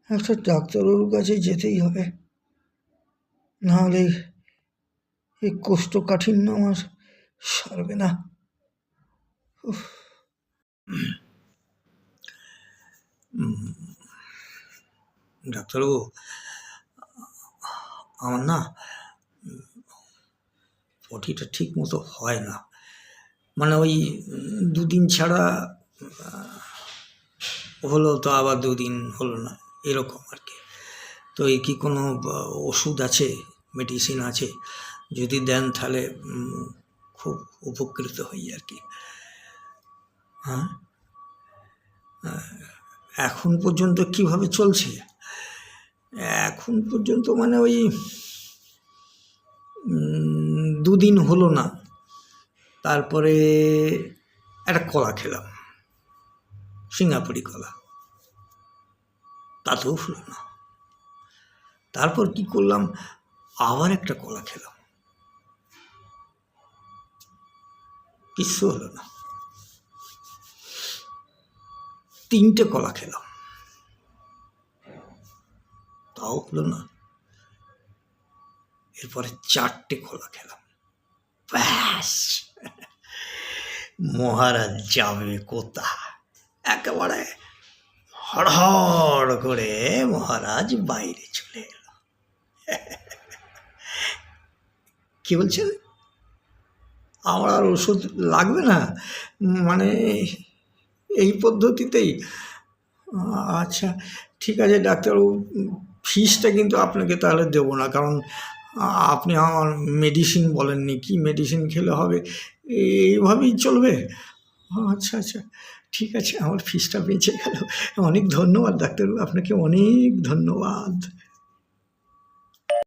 একটা ডাক্তারবাবুর কাছে যেতেই হবে, নাহলে এই কোষ্ঠকাঠিন্য আমার সারবে না। ডাক্তারবাবু, আমার না পটিটা ঠিক মতো হয় না, মানে ওই দুদিন ছাড়া হলো তো আবার দুদিন হলো না, এরকম আর কি। তো এই কি কোনো ওষুধ আছে, মেডিসিন আছে? যদি দেন তাহলে খুব উপকৃত হই আর কি। হ্যাঁ, এখন পর্যন্ত কিভাবে চলছে? এখন পর্যন্ত মানে ওই দুদিন হলো না, তারপরে একটা কলা খেলাম, সিঙ্গাপুরি কলা, তাতেও হলো না। তারপর কি করলাম, আবার একটা কলা খেলাম, কিচ্ছু হলো না। 3টে কলা খেলাম, তাও হলো না। এরপরে 4টে কলা খেলাম, ব্যাস, মহারাজ যাবে কোথা, একেবারে হড়হড় করে মহারাজ বাইরে চলে এল। কি বলছেন, আমার আর ওষুধ লাগবে না, মানে এই পদ্ধতিতেই? আচ্ছা ঠিক আছে ডাক্তারবাবু, ফিসটা কিন্তু আপনাকে তাহলে দেবো না, কারণ আপনি আমার মেডিসিন বলেননি, কি মেডিসিন খেলে হবে, এইভাবেই চলবে? আচ্ছা আচ্ছা ঠিক আছে, আমার ফিসটা বেঁচে গেল। অনেক ধন্যবাদ ডাক্তারবাবু, আপনাকে অনেক ধন্যবাদ।